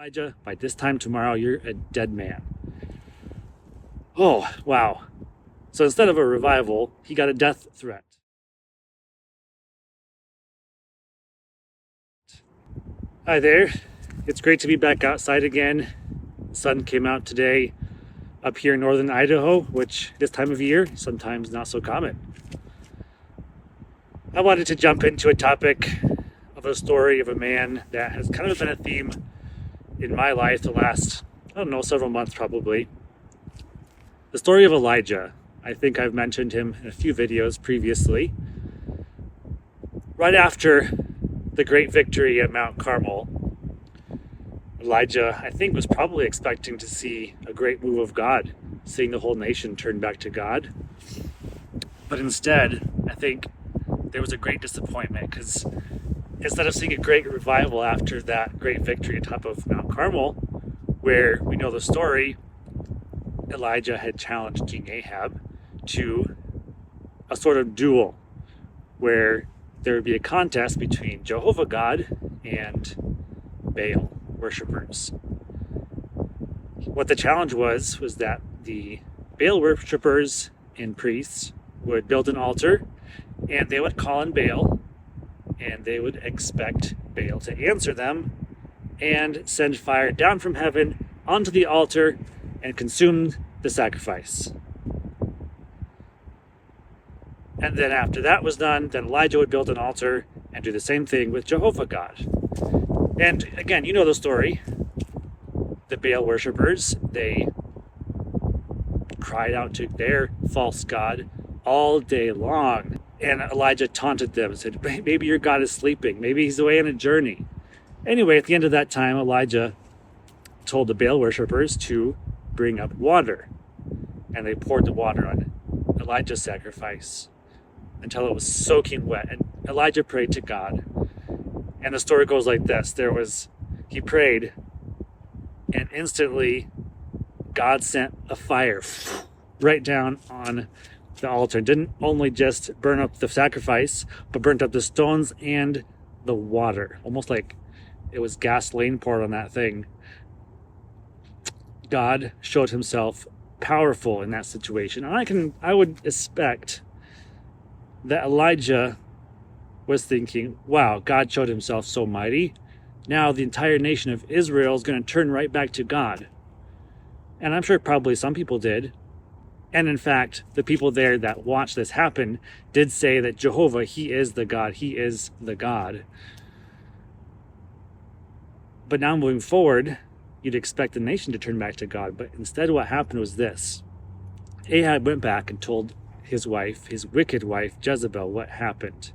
Elijah, by this time tomorrow, you're a dead man. Oh, wow. So instead of a revival, he got a death threat. Hi there. It's great to be back outside again. The sun came out today up here in northern Idaho, which this time of year, sometimes not so common. I wanted to jump into a topic of a story of a man that has kind of been a theme in my life the last, several months probably. The story of Elijah. I think I've mentioned him in a few videos previously. Right after the great victory at Mount Carmel, Elijah, I think, was probably expecting to see a great move of God, seeing the whole nation turn back to God. But instead, I think there was a great disappointment, because instead of seeing a great revival after that great victory at top of Mount Carmel, where we know the story, Elijah had challenged King Ahab to a sort of duel where there would be a contest between Jehovah God and Baal worshippers. What the challenge was that the Baal worshippers and priests would build an altar, and they would call on Baal, and they would expect Baal to answer them and send fire down from heaven onto the altar and consume the sacrifice. And then after that was done, then Elijah would build an altar and do the same thing with Jehovah God. And again, you know the story. The Baal worshippers, they cried out to their false god all day long. And Elijah taunted them and said, maybe your God is sleeping. Maybe he's away on a journey. Anyway, at the end of that time, Elijah told the Baal worshippers to bring up water. And they poured the water on Elijah's sacrifice until it was soaking wet. And Elijah prayed to God. And the story goes like this. He prayed, and instantly God sent a fire right down on the altar. It didn't only just burn up the sacrifice, but burnt up the stones and the water. Almost like it was gasoline poured on that thing. God showed himself powerful in that situation. And I would expect that Elijah was thinking, wow, God showed himself so mighty. Now the entire nation of Israel is going to turn right back to God. And I'm sure probably some people did. And in fact, the people there that watched this happen did say that Jehovah, he is the God. He is the God. But now moving forward, you'd expect the nation to turn back to God. But instead what happened was this. Ahab went back and told his wife, his wicked wife, Jezebel, what happened.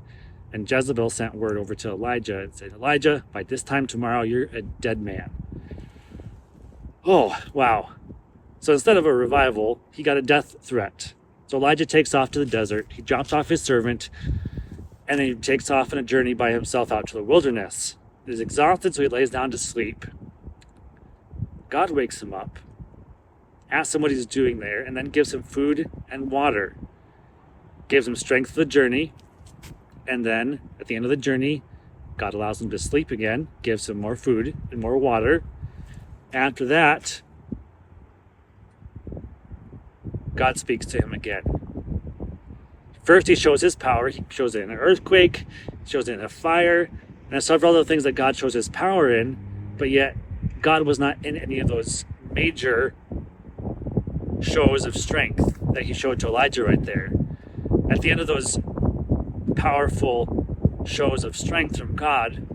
And Jezebel sent word over to Elijah and said, Elijah, by this time tomorrow, you're a dead man. Oh, wow. So instead of a revival, he got a death threat. So Elijah takes off to the desert. He drops off his servant, and then he takes off on a journey by himself out to the wilderness. He's exhausted, so he lays down to sleep. God wakes him up, asks him what he's doing there, and then gives him food and water. Gives him strength for the journey, and then at the end of the journey, God allows him to sleep again, gives him more food and more water. After that, God speaks to him again. First, he shows his power. He shows it in an earthquake, shows it in a fire, and there's several other things that God shows his power in, but yet God was not in any of those major shows of strength that he showed to Elijah right there. At the end of those powerful shows of strength from God,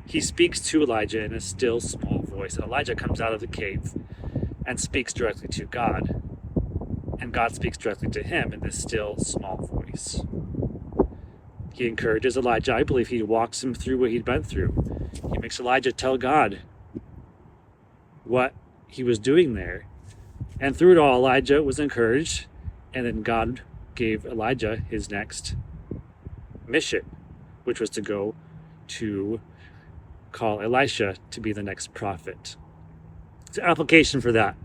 he speaks to Elijah in a still small voice. And Elijah comes out of the cave and speaks directly to God. And God speaks directly to him in this still small voice. He encourages Elijah. I believe he walks him through what he'd been through. He makes Elijah tell God what he was doing there. And through it all, Elijah was encouraged. And then God gave Elijah his next mission, which was to go to call Elisha to be the next prophet. It's an application for that.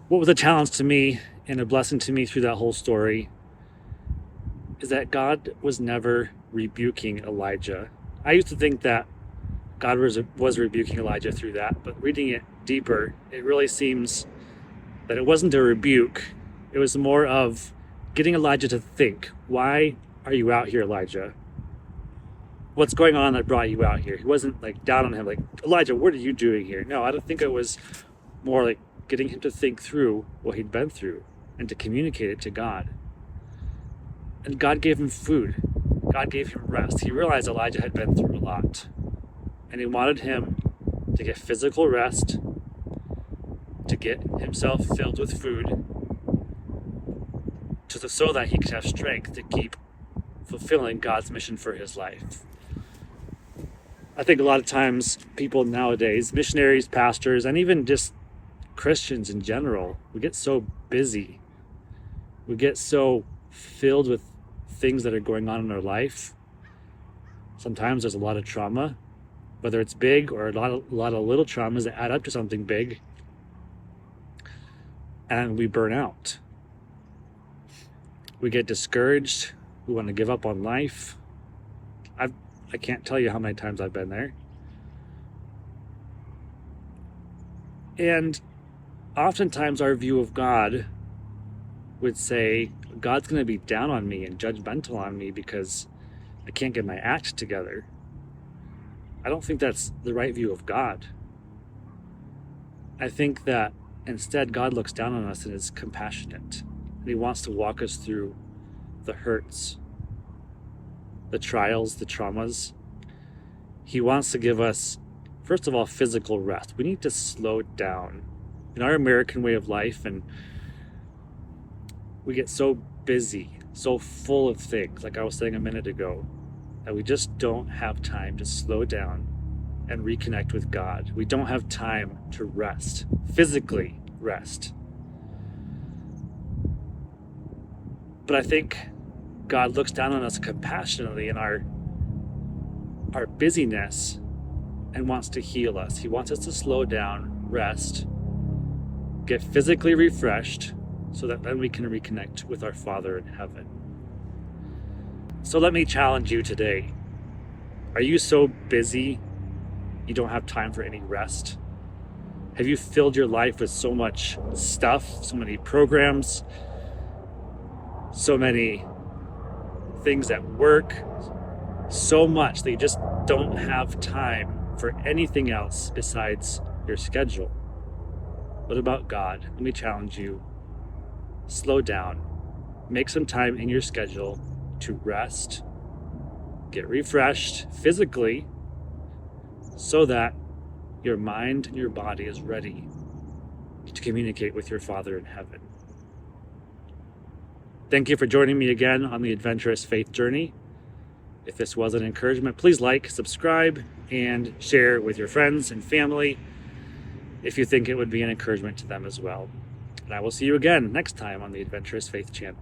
What was a challenge to me and a blessing to me through that whole story is that God was never rebuking Elijah. I used to think that God was rebuking Elijah through that. But reading it deeper, it really seems that it wasn't a rebuke. It was more of getting Elijah to think, why are you out here, Elijah? What's going on that brought you out here? He wasn't like down on him, like, Elijah, what are you doing here? No, I don't think it was more like getting him to think through what he'd been through and to communicate it to God. And God gave him food. God gave him rest. He realized Elijah had been through a lot. And he wanted him to get physical rest, to get himself filled with food, so that he could have strength to keep fulfilling God's mission for his life. I think a lot of times people nowadays, missionaries, pastors, and even just Christians in general, we get so busy. We get so filled with things that are going on in our life. Sometimes there's a lot of trauma, whether it's big or a lot of little traumas that add up to something big, and we burn out. We get discouraged. We want to give up on life. I can't tell you how many times I've been there. And oftentimes our view of God would say, God's going to be down on me and judgmental on me because I can't get my act together. I don't think that's the right view of God. I think that instead God looks down on us and is compassionate. And he wants to walk us through the hurts, the trials, the traumas. He wants to give us, first of all, physical rest. We need to slow down. In our American way of life, and we get so busy, so full of things, like I was saying a minute ago, that we just don't have time to slow down and reconnect with God. We don't have time to rest, physically rest. But I think God looks down on us compassionately in our busyness and wants to heal us. He wants us to slow down, rest, get physically refreshed, so that then we can reconnect with our Father in heaven. So let me challenge you today. Are you so busy you don't have time for any rest? Have you filled your life with so much stuff, so many programs, so many things at work, so much that you just don't have time for anything else besides your schedule? What about God? Let me challenge you. Slow down. Make some time in your schedule to rest, get refreshed physically, so that your mind and your body is ready to communicate with your Father in heaven. Thank you for joining me again on the adventurous faith journey. If this was an encouragement, please like, subscribe, and share with your friends and family if you think it would be an encouragement to them as well. And I will see you again next time on the Adventurous Faith channel.